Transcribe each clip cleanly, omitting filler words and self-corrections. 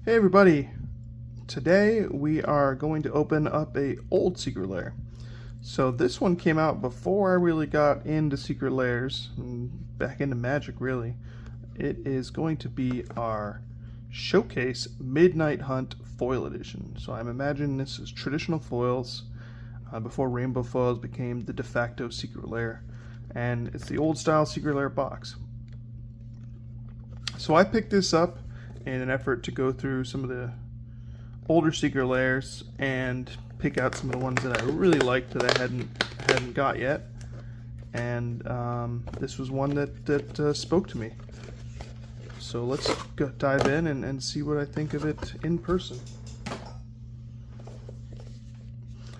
Hey everybody! Today we are going to open up a old Secret Lair. So this one came out before I really got into Secret Lairs, and back into Magic really. It is going to be our Showcase Midnight Hunt Foil Edition. So I'm imagining this is traditional foils before rainbow foils became the de facto Secret Lair. And it's the old style Secret Lair box. So I picked this up in an effort to go through some of the older Secret Lairs and pick out some of the ones that I really liked that I hadn't got yet. And this was one that spoke to me. So let's go dive in and see what I think of it in person.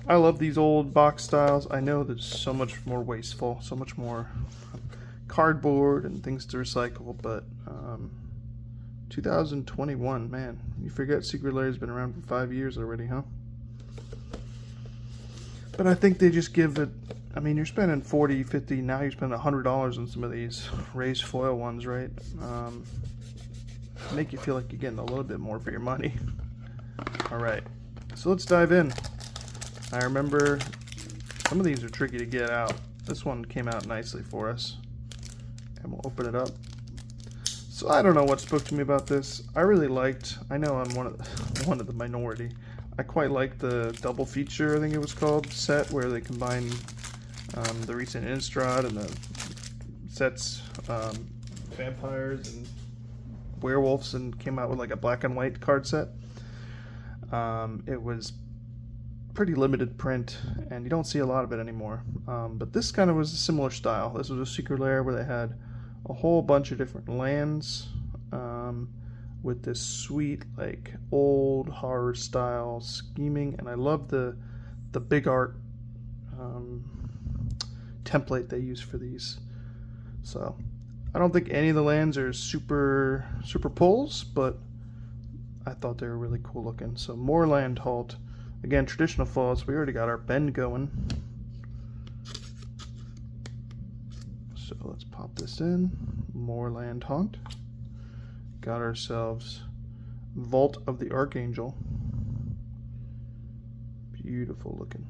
I love these old box styles. I know there's so much more wasteful, so much more cardboard and things to recycle, but 2021, man, you forget Secret Lair has been around for 5 years already, huh? But I think they just give it, I mean, you're spending 40, 50, now you're spending $100 on some of these raised foil ones, right? Make you feel like you're getting a little bit more for your money. Alright, so let's dive in. I remember some of these are tricky to get out. This one came out nicely for us. And we'll open it up. So I don't know what spoke to me about this. I really liked, I know I'm one of the minority. I quite liked the double feature, I think it was called, set where they combine the recent Innistrad and the sets vampires and werewolves and came out with like a black and white card set. It was pretty limited print and you don't see a lot of it anymore. But this kind of was a similar style. This was a Secret Lair where they had a whole bunch of different lands with this sweet, like, old horror style scheming, and I love the big art template they use for these. So I don't think any of the lands are super pulls, but I thought they were really cool looking. So more land halt. Again, traditional foils. We already got our bend going. So let's pop this in. More land haunt. Got ourselves Vault of the Archangel. Beautiful looking.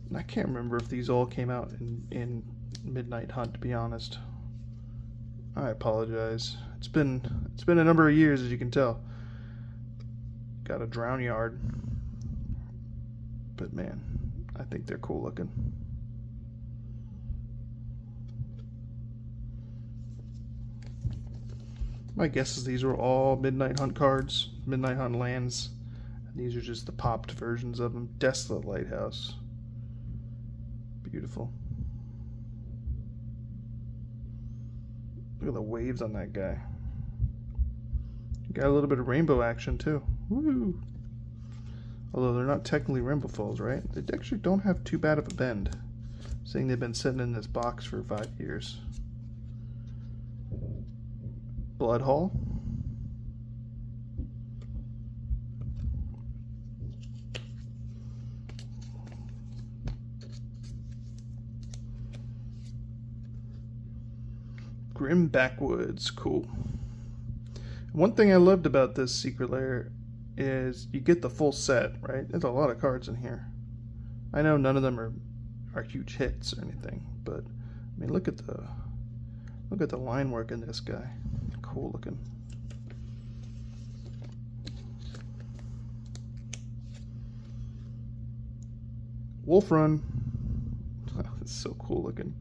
And I can't remember if these all came out in Midnight Hunt, to be honest. I apologize. It's been a number of years, as you can tell. Got a Drown Yard. But man, I think they're cool looking. My guess is these were all Midnight Hunt cards, Midnight Hunt lands. And these are just the popped versions of them. Desolate Lighthouse. Beautiful. Look at the waves on that guy. Got a little bit of rainbow action too. Woo! Although they're not technically rainbow foils, right? They actually don't have too bad of a bend, seeing they've been sitting in this box for 5 years. Blood Hall. Grim Backwoods, cool. One thing I loved about this Secret Lair is you get the full set, right? There's a lot of cards in here. I know none of them are huge hits or anything, but I mean look at the line work in this guy. Cool looking. Wolf Run. Oh, it's so cool looking.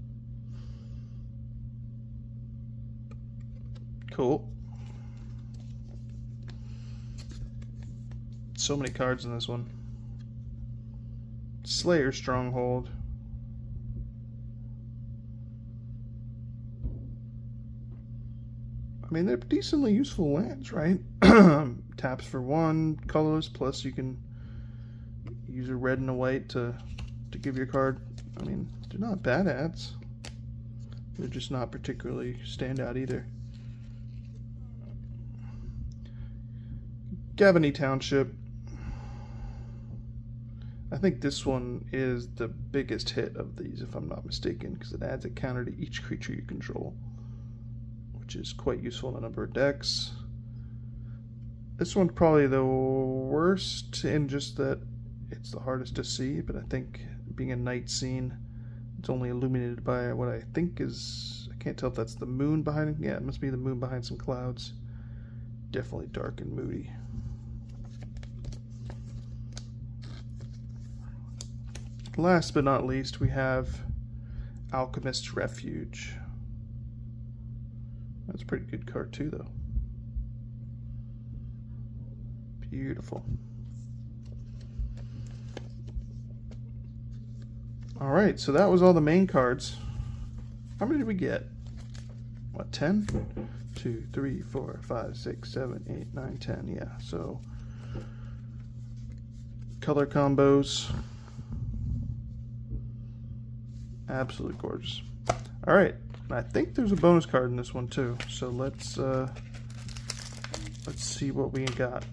Cool. So many cards in this one. Slayer Stronghold. I mean, they're decently useful lands, right? Taps for 1, colorless, plus you can use a red and a white to give your card. I mean, they're not bad ads. They're just not particularly stand out either. Gavany Township. I think this one is the biggest hit of these, if I'm not mistaken, because it adds a counter to each creature you control. which is quite useful in a number of decks. This one's probably the worst in just that it's the hardest to see, but I think being a night scene, it's only illuminated by what I think is, I can't tell if that's the moon behind it. Yeah, it must be the moon behind some clouds. Definitely dark and moody. Last but not least, we have Alchemist's Refuge. That's a pretty good card too, though. Beautiful. Alright, so that was all the main cards. How many did we get? What, 10? 2, 3, 4, 5, 6, 7, 8, 9, 10. Yeah, so color combos. Absolutely gorgeous. Alright, I think there's a bonus card in this one too. So let's see what we got.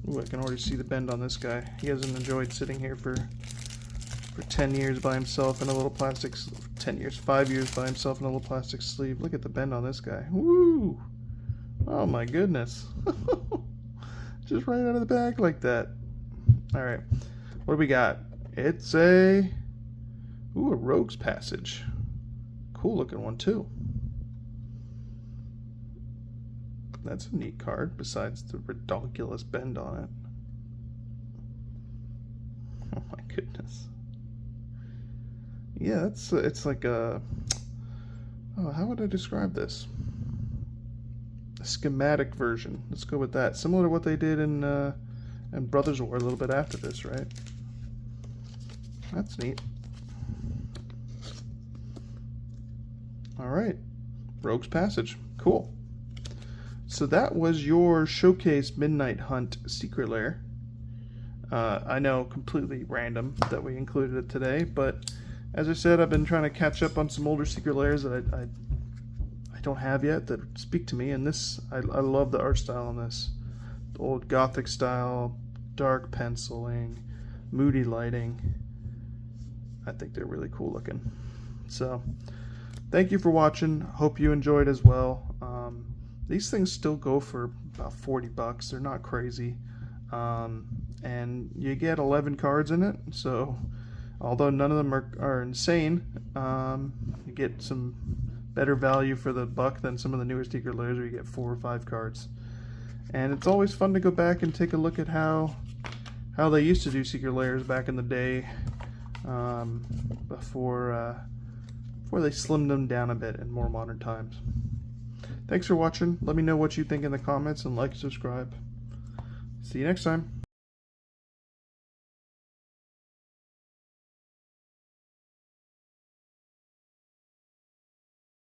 Ooh, I can already see the bend on this guy. He hasn't enjoyed sitting here for 10 years by himself in a little plastic, 5 years by himself in a little plastic sleeve. Look at the bend on this guy. Woo! Oh my goodness. Just right out of the bag like that. Alright, what do we got? It's a Rogue's Passage. Cool looking one too. That's a neat card, besides the ridiculous bend on it. Oh my goodness. Yeah, it's like a, oh, how would I describe this? A schematic version. Let's go with that. Similar to what they did in Brothers War a little bit after this, right? That's neat. Alright. Rogue's Passage. Cool. So that was your Showcase Midnight Hunt Secret Lair. I know, completely random that we included it today, but as I said, I've been trying to catch up on some older Secret Lairs that I don't have yet that speak to me, and this, I love the art style on this. The old Gothic style, dark penciling, moody lighting. I think they're really cool looking. So, thank you for watching. Hope you enjoyed as well. These things still go for about 40 bucks. They're not crazy. And you get 11 cards in it, so although none of them are insane, you get some better value for the buck than some of the newer Secret Lairs where you get 4 or 5 cards. And it's always fun to go back and take a look at how they used to do Secret Lairs back in the day, before they slimmed them down a bit in more modern times. Thanks for watching. Let me know what you think in the comments and like and subscribe. See you next time.